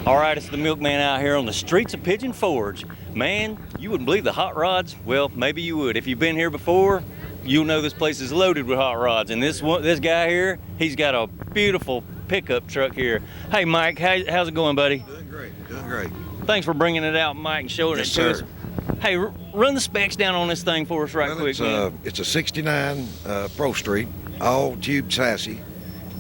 All right, it's the Milkman out here on the streets of Pigeon Forge. Man, you wouldn't believe the hot rods. Well, maybe you would. If you've been here before, you'll know this place is loaded with hot rods. And this guy here, he's got a beautiful pickup truck here. Hey, Mike, how's it going, buddy? Doing great, doing great. Thanks for bringing it out, Mike, and showing it to us. Hey, run the specs down on this thing for us quick, man. It's a 69 Pro Street, all tube chassis,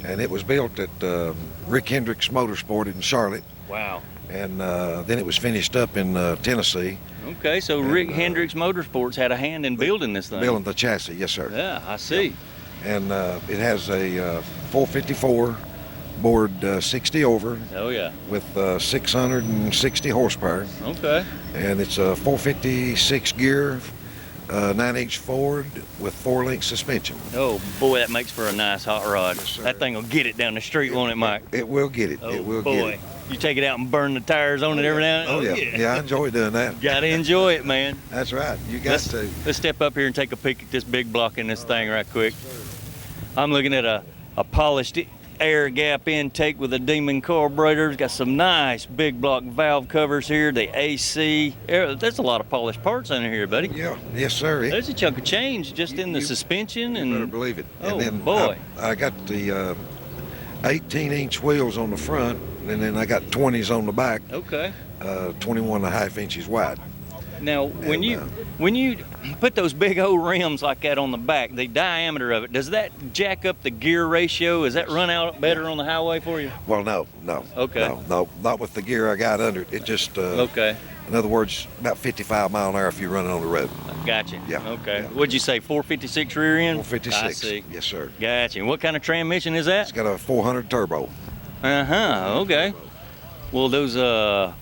and it was built at Rick Hendricks Motorsport in Charlotte. Wow. And then it was finished up in Tennessee. Okay, so Rick Hendricks Motorsports had a hand in building this thing. Building the chassis, yes, sir. Yeah, I see. Yeah. And it has a 454 board 60 over. Oh, yeah. With 660 horsepower. Okay. And it's a 456 gear, 9-inch Ford with 4-link suspension. Oh, boy, that makes for a nice hot rod. Yes, sir. That thing will get it down the street, won't it, Mike? It will get it. Oh, it will boy. get it. You take it out and burn the tires on it every now and then? Oh, yeah. Yeah, I enjoy doing that. Gotta enjoy it, man. That's right. You got to. Let's step up here and take a peek at this big block in this thing right quick. I'm looking at a polished air gap intake with a Demon carburetor. It's got some nice big block valve covers here, the AC. There's a lot of polished parts under here, buddy. Yeah, yes, sir. There's a chunk of change just in the suspension. You better believe it. Oh, and then boy. I got the 18-inch wheels on the front, and then I got 20s on the back. Okay. 21.5 inches wide. Now, when you put those big old rims like that on the back, the diameter of it, does that jack up the gear ratio? Does that run out better on the highway for you? Well, no. Okay. No, not with the gear I got under it. It just, okay. In other words, about 55 mile an hour if you're running on the road. Gotcha. Yeah. Okay. Yeah. What'd you say, 456 rear end? 456. I see. Yes, sir. Gotcha. And what kind of transmission is that? It's got a 400 turbo. Uh-huh. Okay. Well, those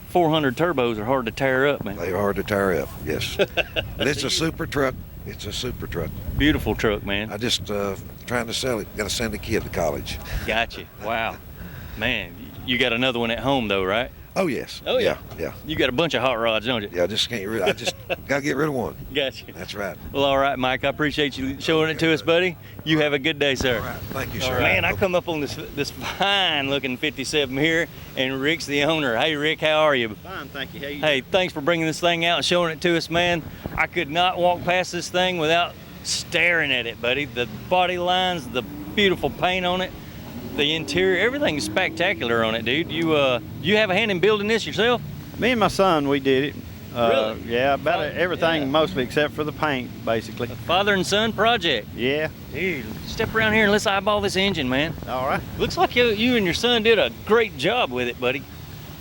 400 turbos are hard to tear up, man. They're hard to tear up, yes. But it's a super truck. It's a super truck. Beautiful truck, man. I just trying to sell it. Got to send a kid to college. Gotcha. Wow. Man, you got another one at home, though, right? Oh, yes. Oh, yeah. Yeah. You got a bunch of hot rods, don't you? Yeah, I just got to get rid of one. Gotcha. That's right. Well, all right, Mike. I appreciate you showing it to us, buddy. You have a good day, sir. All right. Thank you, sir. Man, I come up on this fine-looking 57 here, and Rick's the owner. Hey, Rick, how are you? Fine, thank you. Hey, thanks for bringing this thing out and showing it to us, man. I could not walk past this thing without staring at it, buddy. The body lines, the beautiful paint on it, the interior, everything's spectacular on it, dude. You have a hand in building this yourself? Me and my son, we did it. Really? Yeah, about everything, yeah. Mostly except for the paint, basically. Father and son project. Yeah. Dude, step around here and let's eyeball this engine, man. All right. Looks like you and your son did a great job with it, buddy.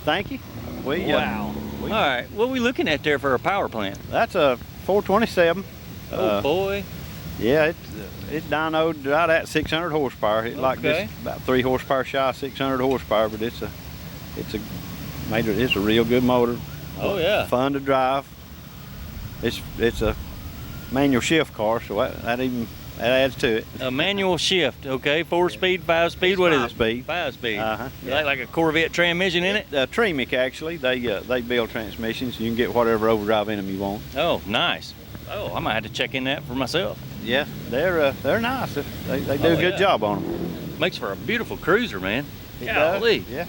Thank you. Wow. All right, what are we looking at there for a power plant? That's a 427. Oh, boy. Yeah, it dynoed right at 600 horsepower. It like just about 3 horsepower shy, 600 horsepower, but it's a real good motor. Oh, yeah. Fun to drive. It's a manual shift car, so that adds to it. A manual shift, okay. 4-speed, 5-speed, what is it? 5-speed. 5-speed. Uh-huh. Yeah. Like a Corvette transmission in it? Tremic, actually. They build transmissions. You can get whatever overdrive in them you want. Oh, nice. Oh, I might have to check in that for myself. Yeah, they're nice. They do a good job on them. Makes for a beautiful cruiser, man. It Golly. does. Yeah.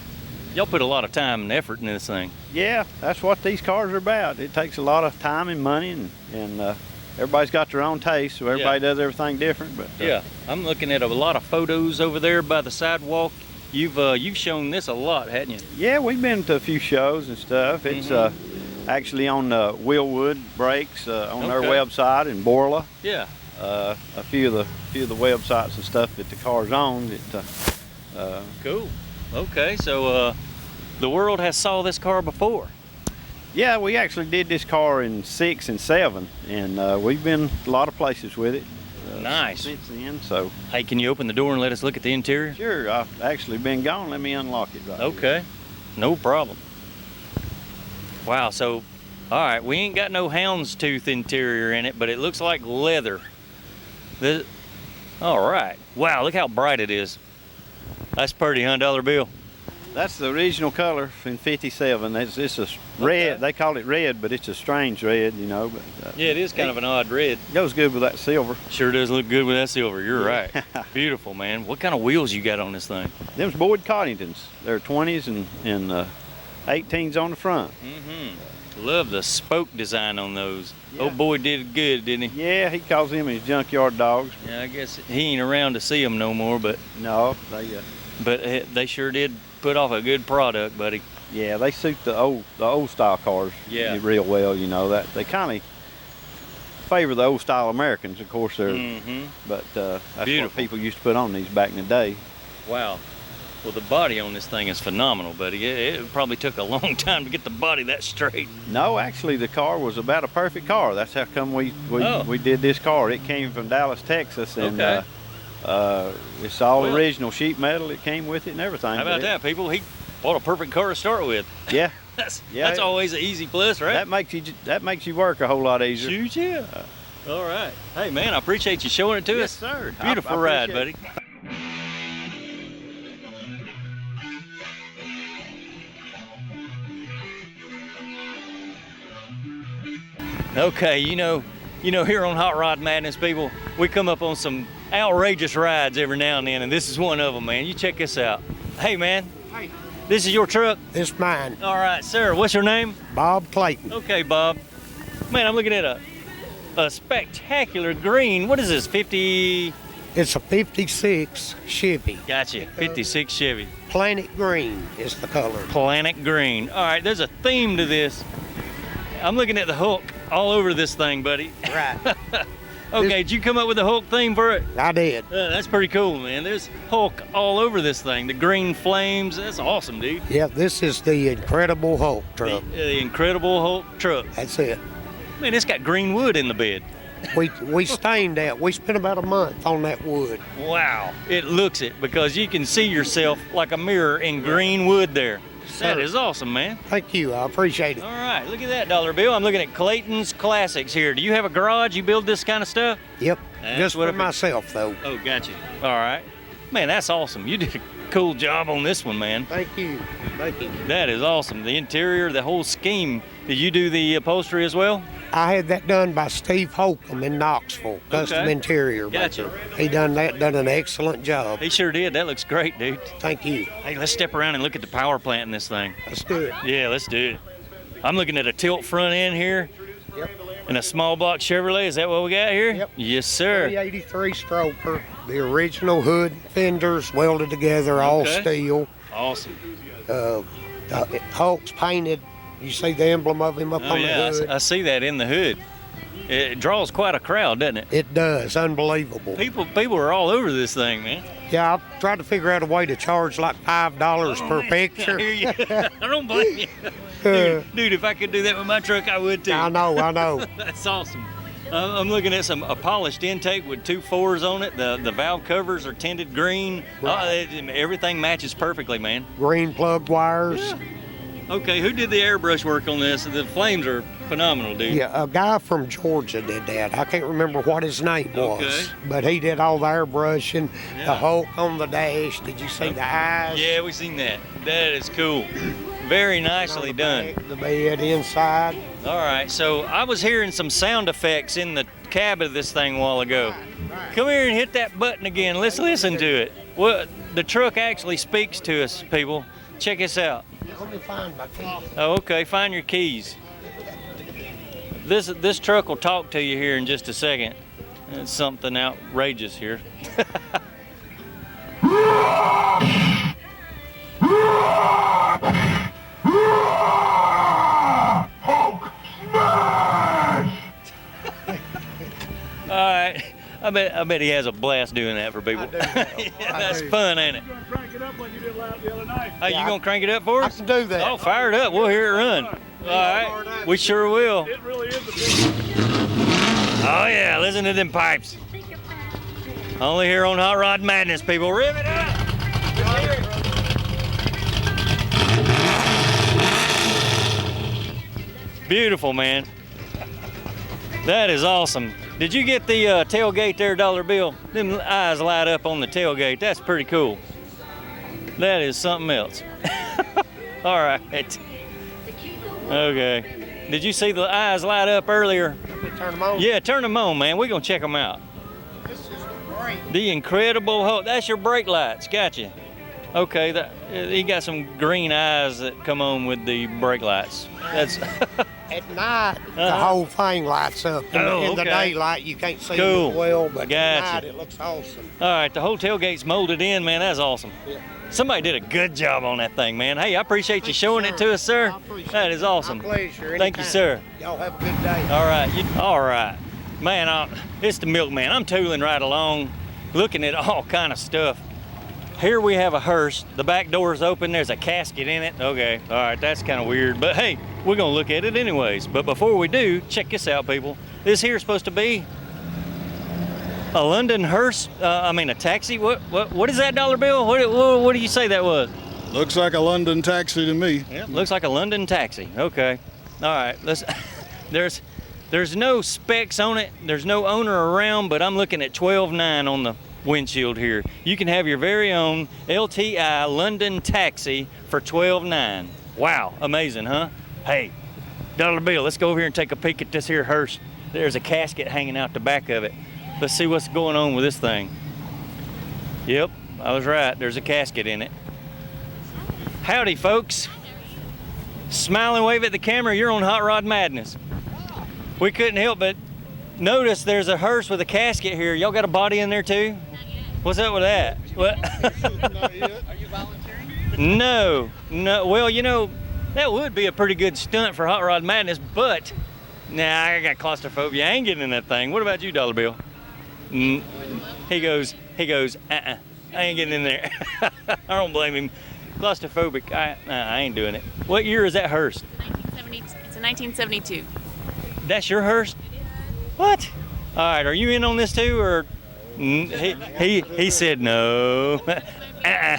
Y'all put a lot of time and effort into this thing. Yeah, that's what these cars are about. It takes a lot of time and money, and everybody's got their own taste, so everybody does everything different. But yeah, I'm looking at a lot of photos over there by the sidewalk. You've shown this a lot, hadn't you? Yeah, we've been to a few shows and stuff. It's actually on Willwood Brakes on their website in Borla. Yeah. A few of the websites and stuff that the car's on. Cool. Okay, so the world has saw this car before. Yeah, we actually did this car in 6 and 7, and we've been a lot of places with it. Nice. Since then, so. Hey, can you open the door and let us look at the interior? Sure, I've actually been gone. Let me unlock it right Okay, here. No problem. Wow, so, all right, we ain't got no houndstooth interior in it, but it looks like leather. All right. Wow, look how bright it is. That's pretty, huh, dollar bill? That's the original color in 57. It's a red. They call it red, but it's a strange red, you know. But, yeah, it is kind of an odd red. Goes good with that silver. Sure does look good with that silver. You're right. Beautiful, man. What kind of wheels you got on this thing? Them's Boyd Coddingtons. They're 20s, and 18s on the front. Love the spoke design on those. Yeah. Old boy did good, didn't he? Yeah, he calls them his junkyard dogs. Yeah, I guess he ain't around to see them no more, but No, they sure did put off a good product, buddy. yeah, they suit the old style cars Yeah. real well. You know that they kind of favor the old style Americans, of course. But that's Beautiful. what people used to put on these back in the day. Wow. Well, the body on this thing is phenomenal, buddy. It probably took a long time to get the body that straight. No, actually, the car was about a perfect car. That's how come we Oh. did this car. It came from Dallas, Texas, and Okay. it's all Well, original sheet metal. It came with it and everything. How but about that, people? He bought a perfect car to start with. Yeah, That's Yeah. always an easy plus, right? that makes you work a whole lot easier. Shoot, yeah. All right. Hey, man, I appreciate you showing it to Yes, us. sir. Beautiful I ride, appreciate buddy. Okay, you know, here on Hot Rod Madness, people, we come up on some outrageous rides every now and then, and this is one of them, man. You check this out. Hey, man. Hey. This is your truck? It's mine, All right, sir. What's your name? Bob Clayton. Okay, Bob. Man, I'm looking at a spectacular green. What is this, 50? It's a 56 Chevy. Gotcha, 56 Chevy. Planet green is the color. Planet green. All right, there's a theme to this. I'm looking at the Hulk all over this thing, buddy. Right. Okay, did you come up with the Hulk theme for it? I did. That's pretty cool, man. There's Hulk all over this thing. The green flames. That's awesome, dude. Yeah, this is the Incredible Hulk truck. The Incredible Hulk truck. That's it. Man, it's got green wood in the bed. We stained that. We spent about a month on that wood. Wow. It looks it because you can see yourself like a mirror in green wood there. That is awesome, man. Thank you. I appreciate it. All right, look at that dollar bill. I'm looking at Clayton's Classics here. Do you have a garage? You build this kind of stuff? Yep. That's Just what for I- myself, though. Oh, gotcha. All right. Man, that's awesome. You did a cool job on this one, man. Thank you. Thank you. That is awesome. The interior, the whole scheme. Did you do the upholstery as well? I had that done by Steve Holcomb in Knoxville, custom Okay. interior. Gotcha. He done an excellent job. He sure did. That looks great, dude. Thank you. Hey, let's step around and look at the power plant in this thing. Let's do it. Yeah, let's do it. I'm looking at a tilt front end here. Yep. And a small block Chevrolet. Is that what we got here? Yep. Yes, sir. 383 stroker. The original hood fenders welded together, all Okay. steel. Awesome. The Hulk's painted. You see the emblem of him up Oh, on yeah. the hood. I see that in the hood. It draws quite a crowd, doesn't it? It does. Unbelievable. People are all over this thing, man. Yeah, I tried to figure out a way to charge like $5 per Oh, Man, picture. I hear you. I don't blame you. Dude, if I could do that with my truck, I would too. I know. That's awesome. I'm looking at a polished intake with 2 4s on it. The valve covers are tinted green. Right. Everything matches perfectly, man. Green plugged wires. Okay, who did the airbrush work on this? The flames are phenomenal, dude. Yeah, a guy from Georgia did that. I can't remember what his name was, Okay. but he did all the airbrushing. Yeah. The Hulk on the dash. Did you see the eyes? Yeah, we seen that. That is cool. Very nicely On the done. back, the bed inside. All right, so I was hearing some sound effects in the cab of this thing a while ago. Come here and hit that button again. Let's listen to it. Well, the truck actually speaks to us, people. Check this out. Let me find my key. Oh, okay. Find your keys. This truck will talk to you here in just a second. It's something outrageous here. All right. I bet he has a blast doing that for people. Yeah, that's fun, ain't it? Crank it up like you did the other night. Hey, you gonna crank it up for I us? can do that. Oh, fire it up. We'll hear it run. All right. We sure will. It really is a big. Oh, yeah. Listen to them pipes. Only here on Hot Rod Madness, people. Rev it up. Let's hear it. Beautiful, man. That is awesome. Did you get the tailgate there, Dollar Bill? Them eyes light up on the tailgate. That's pretty cool. That is something else. All right. Okay. Did you see the eyes light up earlier? Turn them on. Yeah, turn them on, man. We're going to check them out. This is great. The Incredible Hulk. That's your brake lights. Gotcha. Okay, he got some green eyes that come on with the brake lights. That's At night, the whole thing lights up. In the okay. daylight, you can't see Cool. it well, but Gotcha. at night, it looks awesome. all right. The whole tailgate's molded in, man. That's awesome. Yeah. Somebody did a good job on that thing, man. Hey, I appreciate you showing it to us, sir. I appreciate That is it. awesome. My pleasure. Thank you, Anytime. sir. Y'all have a good day. All right, all right, man. It's the milkman. I'm tooling right along, looking at all kind of stuff. Here we have a hearse. The back door is open. There's a casket in it. Okay, all right, that's kind of weird, but hey, we're gonna look at it anyways. But before we do, check this out, people. This here is supposed to be a London hearse. A taxi. What is that, Dollar Bill? What do you say that was? Looks like a London taxi to me. Yeah, looks like a London taxi. Okay. All right. Let's. There's no specs on it. There's no owner around, but I'm looking at 12.9 on the windshield here. You can have your very own LTI London taxi for 12.9. Wow, amazing, huh? Hey, Dollar Bill, let's go over here and take a peek at this here hearse. There's a casket hanging out the back of it. Let's see what's going on with this thing. Yep, I was right. There's a casket in it. Howdy, folks. Smile and wave at the camera. You're on Hot Rod Madness. We couldn't help but notice there's a hearse with a casket here. Y'all got a body in there too? What's up with that? What? Not yet. Are you volunteering? No. Well, that would be a pretty good stunt for Hot Rod Madness, but I got claustrophobia. I ain't getting in that thing. What about you, Dollar Bill? He goes, I ain't getting in there. I don't blame him. Claustrophobic, I ain't doing it. What year is that hearse? 1970. It's a 1972. That's your hearse? What? All right, are you in on this too, or he said no.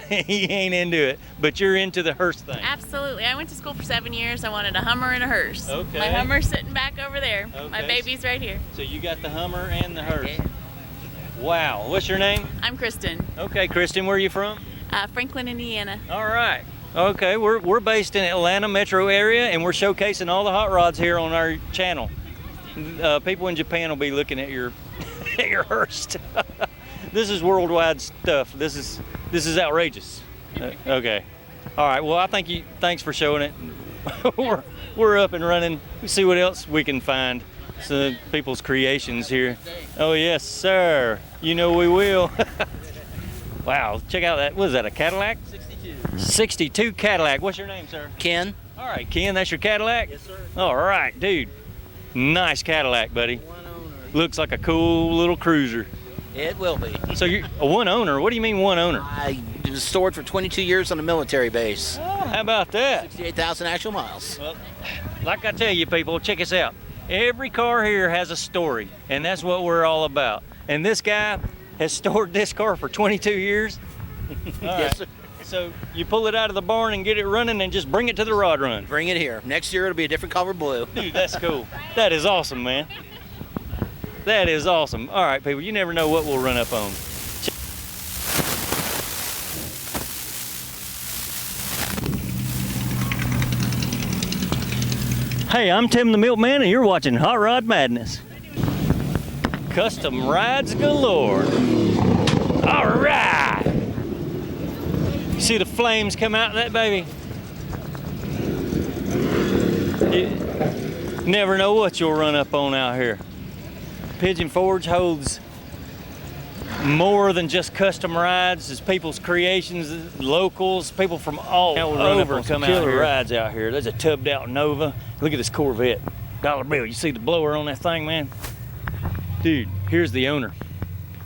He ain't into it, but you're into the hearse thing. Absolutely. I went to school for 7 years. I wanted a Hummer and a hearse. Okay. My Hummer's sitting back over there. My Okay. baby's right here. So you got the Hummer and the hearse. Yeah. Wow. What's your name? I'm Kristen. Okay, Kristen, where are you from? Franklin, Indiana. All right. Okay, we're based in Atlanta metro area, and we're showcasing all the hot rods here on our channel. People in Japan will be looking at your at your hearse. This is worldwide stuff. This is outrageous. Okay. All right. Well, thanks for showing it. we're up and running. We see what else we can find. Some people's creations here. Oh yes, sir. You know we will. Wow. Check out that. What is that? A Cadillac? 62. 62 Cadillac. What's your name, sir? Ken. All right, Ken. That's your Cadillac? Yes, sir. All right, dude. Nice Cadillac, buddy. One owner. Looks like a cool little cruiser. It will be. So you're a one owner. What do you mean one owner? I was stored for 22 years on a military base. Oh, how about that? 68,000 actual miles. Well, like I tell you, people, check us out. Every car here has a story, and that's what we're all about. And this guy has stored this car for 22 years. All right. Yes, sir. So you pull it out of the barn and get it running and just bring it to the rod run. Bring it here. Next year it'll be a different color blue. Dude, that's cool. That is awesome, man. That is awesome. All right, people, you never know what we'll run up on. Hey, I'm Tim the Milkman, and you're watching Hot Rod Madness. Custom rides galore. All right. See the flames come out of that baby? You never know what you'll run up on out here. Pigeon Forge holds more than just custom rides. It's people's creations, locals, people from all over come out here. Rides out here. There's a tubbed out Nova. Look at this Corvette. Dollar Bill, you see the blower on that thing, man? Dude, here's the owner.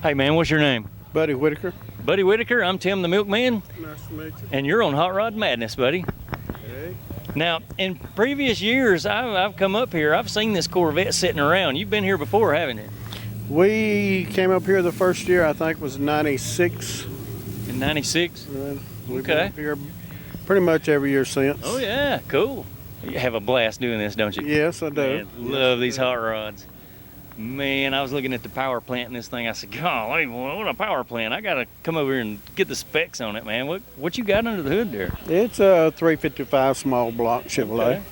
Hey man, what's your name? Buddy Whitaker. Buddy Whitaker, I'm Tim the Milkman, Nice to meet you. and you're on Hot Rod Madness, buddy. Okay. Now, in previous years, I've come up here, I've seen this Corvette sitting around. You've been here before, haven't you? We came up here the first year, I think was 96. In 96? We've Okay. been up here pretty much every year since. Oh yeah, cool. You have a blast doing this, don't you? Yes, I do. Man, love these hot rods. Man, I was looking at the power plant in this thing. I said, golly, what a power plant. I got to come over here and get the specs on it, man. What you got under the hood there? It's a 355 small block Chevrolet. Okay.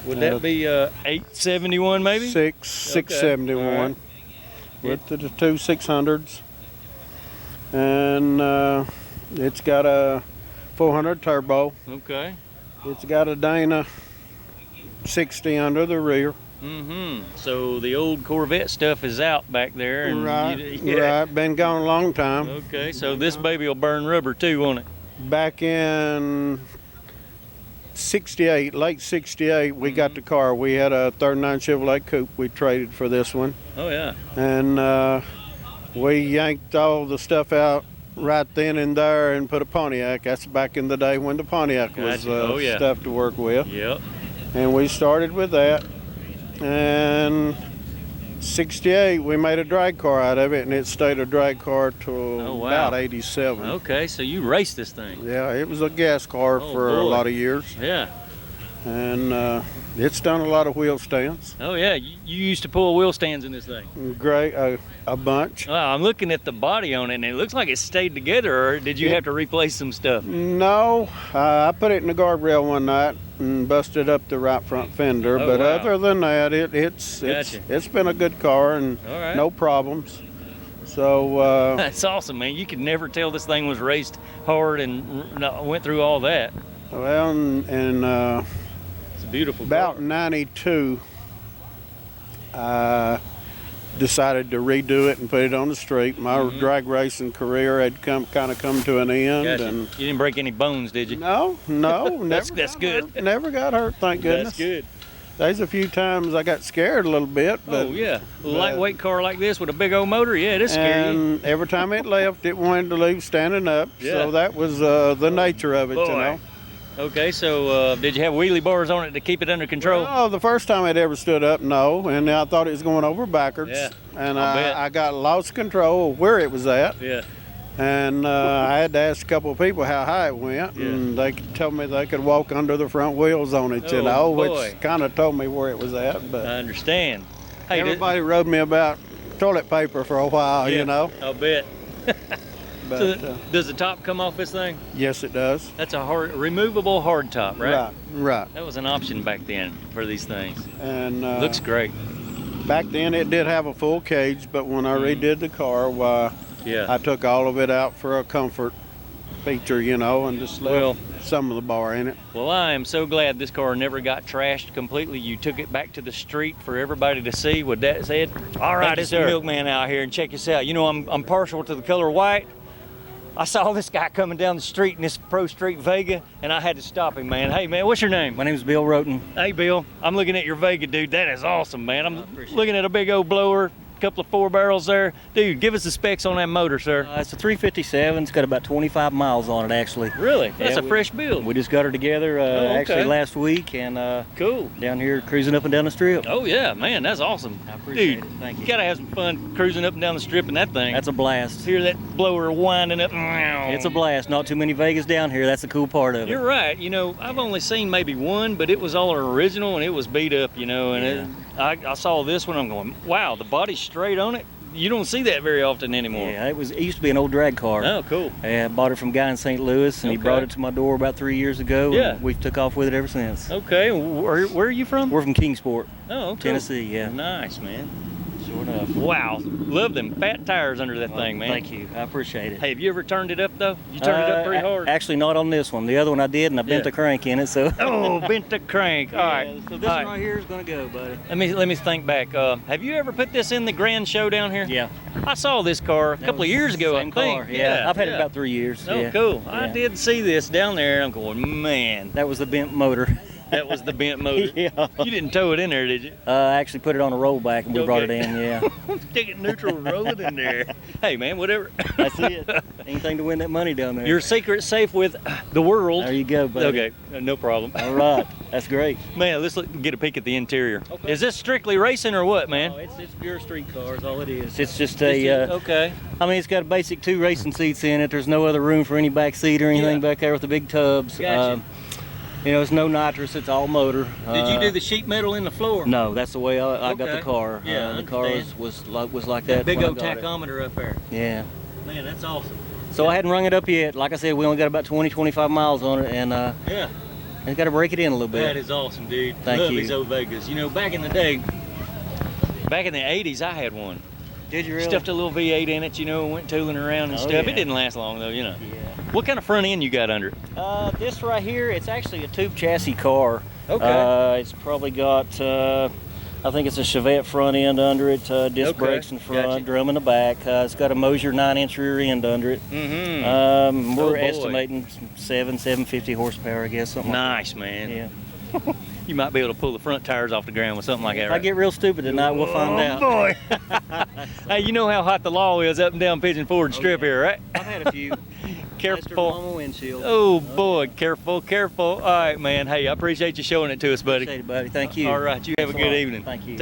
Would that be 871 maybe? 671 All right. with the two 600s. And it's got a 400 turbo. Okay. It's got a Dana 60 under the rear. So the old Corvette stuff is out back there. And Right. Been gone a long time. Okay, so this baby will burn rubber too, won't it? Back in 68, late 68, we got the car. We had a 39 Chevrolet Coupe we traded for this one. Oh yeah. And we yanked all the stuff out right then and there and put a Pontiac. That's back in the day when the Pontiac was Gotcha. stuff to work with. Yep. And we started with that. And 68, we made a drag car out of it, and it stayed a drag car till Oh, wow. about 87. Okay, so you raced this thing. Yeah, it was a gas car Oh, for a boy. lot of years. Yeah. And it's done a lot of wheel stands. Oh yeah. You used to pull wheel stands in this thing. Great, a bunch. Wow, I'm looking at the body on it, and it looks like it stayed together. Or did you have to replace some stuff? No, I put it in the guardrail one night and busted up the right front fender. Oh, But wow. other than that, it's been a good car and All right. no problems. So That's awesome, man. You could never tell this thing was raced hard and went through all that. well, and It's a beautiful about car. 92, I decided to redo it and put it on the street. My drag racing career had come to an end. Gotcha. And You didn't break any bones, did you? no, never. That's got good. hurt. Never got hurt, thank goodness. That's good. There's a few times I got scared a little bit, but Oh yeah, a lightweight car like this with a big old motor, yeah, it is scary. and every time it left, it wanted to leave standing up. Yeah. So that was the nature of it, you Boy. know. Okay, so did you have wheelie bars on it to keep it under control? Oh, the first time it ever stood up, no, and I thought it was going over backwards. Yeah, And I'll bet. I got lost control of where it was at. Yeah. And I had to ask a couple of people how high it went, and they could tell me they could walk under the front wheels on it, you Oh, know, boy. which kind of told me where it was at. But I understand. Hey, everybody rode me about toilet paper for a while, yeah, you know. I'll bet. But So, does the top come off this thing? yes, it does. That's a removable hard top, right? Right. That was an option back then for these things. And Looks great. back then it did have a full cage, but when I redid the car, why, Yeah. I took all of it out for a comfort feature, you know, and just left Well- some of the bar in it. Well, I am so glad this car never got trashed completely. You took it back to the street for everybody to see. With that said, all right, it's the milkman out here, and check this out. You know, I'm partial to the color white. I saw this guy coming down the street in this Pro Street Vega, and I had to stop him, man. Hey, man, what's your name? My name's Bill Roten. Hey, Bill, I'm looking at your Vega, dude. That is awesome, man. I'm looking at a big old blower, couple of 4 barrels there. Dude, give us the specs on that motor, sir. It's a 357. It's got about 25 miles on it, actually. Really? That's Yeah, a fresh build. We just got her together okay. actually last week, and Cool. down here cruising up and down the strip. Oh, yeah, man, that's awesome. I appreciate Dude, it. Thank you. gotta have some fun cruising up and down the strip in that thing. That's a blast. Hear that blower winding up. It's a blast. Not too many Vegas down here. That's the cool part of it. You're right. You know, I've only seen maybe one, but it was all an original and it was beat up, you know. And I saw this one. I'm going, wow, the body's straight on it. You don't see that very often anymore. Yeah, it used to be an old drag car. Oh, cool. I bought it from a guy in St. Louis, and he Okay. brought it to my door about 3 years ago. Yeah. And we took off with it ever since. Okay. Where are you from? We're from Kingsport, Oh, okay. Tennessee. Yeah. Nice, man. Sure enough. Wow. Love them fat tires under that thing, man. Thank you. I appreciate it. Hey, have you ever turned it up, though? You turned it up pretty hard. Actually, not on this one. The other one I did, and I bent Yeah. the crank in it. So. Oh, bent the crank. All right. So this All one right. right here is gonna go, buddy. Let me think back. Have you ever put this in the Grand Show down here? Yeah. I saw this car a couple of years ago, Same I think. car. Yeah. I've had it about 3 years. Oh, yeah. cool. I Yeah. did see this down there. I'm going, man, That was the bent motor. that was the bent motor. Yeah. You didn't tow it in there, did you? I actually put it on a rollback and we brought it in. Yeah. Stick it neutral, roll it in there. Hey, man, whatever. That's it. Anything to win that money down there. Your secret safe with the world. There you go, buddy. Okay, no problem. All right. That's great. Man, let's get a peek at the interior. Okay. Is this strictly racing or what, man? Oh, it's pure street cars. All it is. It's just Okay. I mean, it's got a basic 2 racing seats in it. There's no other room for any back seat or anything Yeah. back there with the big tubs. Gotcha. You know, it's no nitrous. It's all motor. Did you do the sheet metal in the floor? No, that's the way I got the Okay. car. Yeah, I the car understand. was like that. Big when I old got it. tachometer up there. Yeah. Man, that's awesome. So I hadn't rung it up yet. Like I said, we only got about 20, 25 miles on it, and Yeah. I got to break it in a little bit. That is awesome, dude. Thank Love you. these old Vegas. You know, back in the day, back in the 80s, I had one. Did you really? Stuffed a little V8 in it, you know, went tooling around and Oh, stuff. yeah. It didn't last long, though, you know. Yeah. What kind of front end you got under it? This right here, it's actually a tube chassis car. Okay. It's probably got, I think it's a Chevette front end under it, disc Okay, brakes in front, gotcha. drum in the back. It's got a Mosier 9-inch rear end under it. Mm-hmm. We're Oh, boy. estimating 750 horsepower, I guess, something Nice, like man. that. Yeah. You might be able to pull the front tires off the ground with something like that, If right? I get real stupid tonight, we'll find out. boy. Hey, you know how hot the law is up and down Pigeon Forge Strip here, right? I've had a few. Careful. On my windshield. Oh, boy, careful, careful. All right, man. Hey, I appreciate you showing it to us, buddy. Appreciate it, buddy. Thank you. All right, you have a Thanks good lot. evening. Thank you.